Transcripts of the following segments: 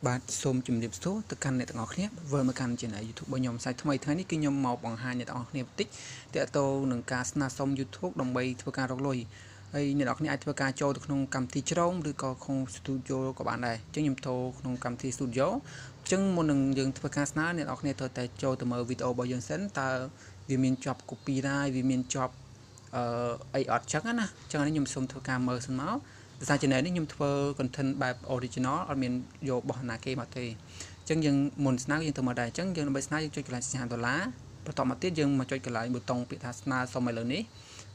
បាទសូមជម្រាបសួរទៅកាន់អ្នកទាំងអស់គ្នាវិលមកកាន់ Channel YouTube របស់ខ្ញុំសាយថ្មីថ្ងៃនេះគឺខ្ញុំមកបង្ហាញអ្នកទាំងអស់គ្នាបន្តិចទាក់ទងនឹងការស្នើសុំ YouTube ដើម្បីធ្វើការរកលុយហើយអ្នកទាំងអស់គ្នាអាចធ្វើការចូលទៅក្នុងកម្មវិធីច្រងឬក៏ក្នុង Studio ក៏បានដែរអញ្ចឹងខ្ញុំចូលក្នុងកម្មវិធី Studio អញ្ចឹងមុននឹងយើងធ្វើការស្នើអ្នកទាំងអស់គ្នាត្រូវតែចូលទៅមើលវីដេអូរបស់យើងសិនតើវាមានជាប់ copyright វាមានជាប់អីអត់ចឹងណាអញ្ចឹងនេះខ្ញុំសូមធ្វើការមើលសិនមកដោយសារ channel នេះខ្ញុំធ្វើ content បែប original អត់មានយកបោះណាគេមកទេអញ្ចឹងយើងមុនស្នើយើងទៅមើលដែរអញ្ចឹងយើងដើម្បីស្នើយើងចុចកន្លែងសញ្ញាដុល្លារបន្តមកទៀតយើងមកចុចកន្លែងប៊ូតុងពាក្យថាស្នើសុំឥឡូវនេះ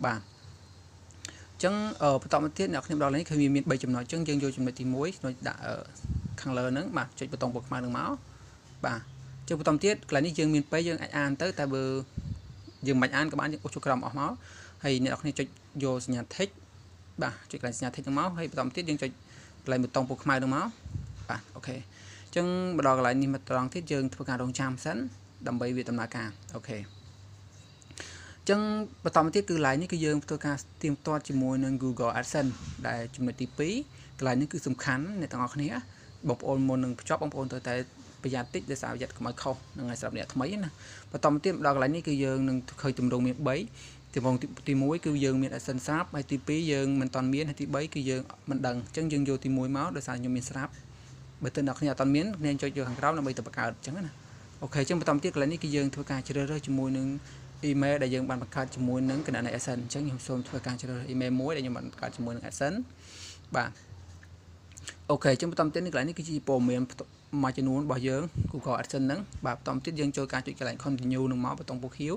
បាទអញ្ចឹងបន្តមកទៀតអ្នកខ្ញុំដល់នេះគឺវាមាន3ចំណុចអញ្ចឹងយើងយកចំណុចទី1ចំណុចដាក់ខាងលើហ្នឹងបាទចុចប៊ូតុងពណ៌ខ្មៅហ្នឹងមកបាទចុចបន្តទៀតកន្លែងនេះយើងមានពេកយើងអាចអានទៅតែបើយើងមិនអានក៏បានយើងអូសចូលក្រោមអស់មកហើយអ្នកគ្នាចុចយកសញ្ញា text បាទចុចកន្លែងសញ្ញា text ហ្នឹងមកហើយបន្តទៀតយើងចុចកន្លែងប៊ូតុងពណ៌ខ្មៅហ្នឹងមកបាទអូខេអញ្ចឹងមកដល់កន្លែងនេះមកត្រង់ទៀតយើងធ្វើការរងចាំសិនដើម្បីវាដំណើរការអូខេអញ្ចឹងបន្តមកទៀតគឺកន្លែងនេះគឺយើងធ្វើការទៀងទាត់ជាមួយនឹង Google AdSense ដែលចំណុចទី2កន្លែងនេះគឺសំខាន់អ្នកទាំងអស់គ្នាបងប្អូនមុននឹងបញ្ចប់បងប្អូនត្រូវតែប្រយ័ត្នតិចដោយសារប្រយ័ត្នកុំឲ្យខុសនឹងឲ្យសម្រាប់អ្នកថ្មីណាបន្តមកទៀតមកដល់កន្លែងនេះគឺយើងនឹងឃើញទម្រង់មាន3ទី1គឺយើងមាន AdSense ស្រាប់ហើយទី2យើងមិនតាន់មានហើយទី3គឺយើងមិនដឹងអញ្ចឹងយើងយកទី1មកដោយសារខ្ញុំមានស្រាប់បើទើបអ្នកគ្នាអត់តាន់មានអ្នកចុចយកខាងក្រោមដើម្បីទៅបង្កើតអញ្ចឹងណាអូខេអញ្ចឹងបន្តទៀតកន្លែងនេះគឺយើងធ្វើការជ្រើសរើសជាមួយនឹង email ដែលយើងបានបង្កើតជាមួយនឹងគណនី AdSense អញ្ចឹងខ្ញុំសូមធ្វើការជ្រើសរើស email មួយដែលខ្ញុំបានបង្កើតជាមួយនឹង AdSense បាទអូខេអញ្ចឹងបន្តទៀតនេះកន្លែងនេះគឺជាព័ត៌មានមួយចំនួនរបស់យើង Google AdSense ហ្នឹងបាទបន្តទៀតយើងចូលការចុចកន្លែង continue នឹងមកប៊ូតុងពណ៌ខៀវ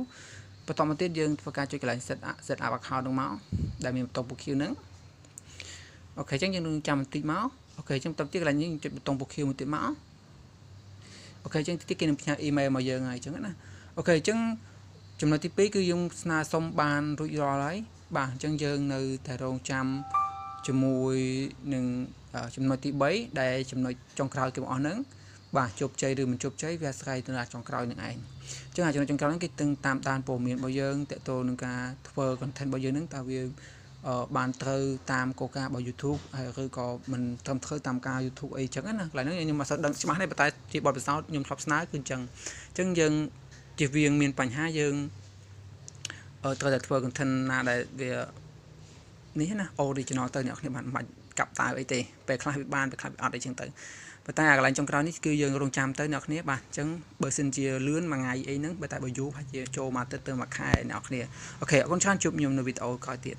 បន្តមកទៀតយើងធ្វើការចុចកន្លែង set up account នឹងមកដែលមានប៊ូតុងពណ៌ខៀវហ្នឹងអូខេអញ្ចឹងយើងនឹងចាំបន្តិចមកអូខេអញ្ចឹងបន្តទៀតកន្លែងនេះចុចប៊ូតុងពណ៌ខៀវមួយទៀតមកអូខេអញ្ចឹងទៀតគេនឹងផ្ញើ email មកយើងហើយអញ្ចឹងណាអូខេអញ្ចឹងចំណុចទី2គឺយើងស្នើសុំបានរួចរាល់ហើយបាទអញ្ចឹងយើងនៅតែរងចាំជាមួយនឹងចំណុចទី3ដែលចំណុចចុងក្រោយគេមកអស់ហ្នឹងបាទជោគជ័យឬមិនជោគជ័យវាអាស្រ័យទៅលើចុងក្រោយនឹងឯងអញ្ចឹងចំណុចចុងក្រោយហ្នឹងគេតាមដានព័ត៌មានរបស់យើងតើតើនឹងការធ្វើ content របស់យើងហ្នឹងតើវាបានត្រូវតាមគោលការណ៍របស់ YouTube ហើយឬក៏មិនត្រឹមត្រូវតាមការ YouTube អីចឹងណាកន្លែងហ្នឹងខ្ញុំមិនសូវដឹងច្បាស់ទេប៉ុន្តែជាបទពិសោធន៍ខ្ញុំធ្លាប់ស្នើគឺអញ្ចឹងយើងជៀសវាងមានបញ្ហាយើងត្រូវតែធ្វើ content ណាដែលវានេះណា original ទៅអ្នកគ្នាបានមិនកាប់តាវអីទេពេលខ្លះវាបានពេលខ្លះវាអត់អីចឹងទៅប៉ុន្តែអាកន្លែងចុងក្រោយនេះគឺយើងរងចាំទៅអ្នកគ្នាបាទអញ្ចឹងបើសិនជាលឿនមួយថ្ងៃអីហ្នឹងបើតែបើយូរហើយជាចូលមួយអាទិត្យទៅមួយខែអ្នកគ្នាអូខេអរគុណច្រើនជួបខ្ញុំនៅវីដេអូក្រោយទៀត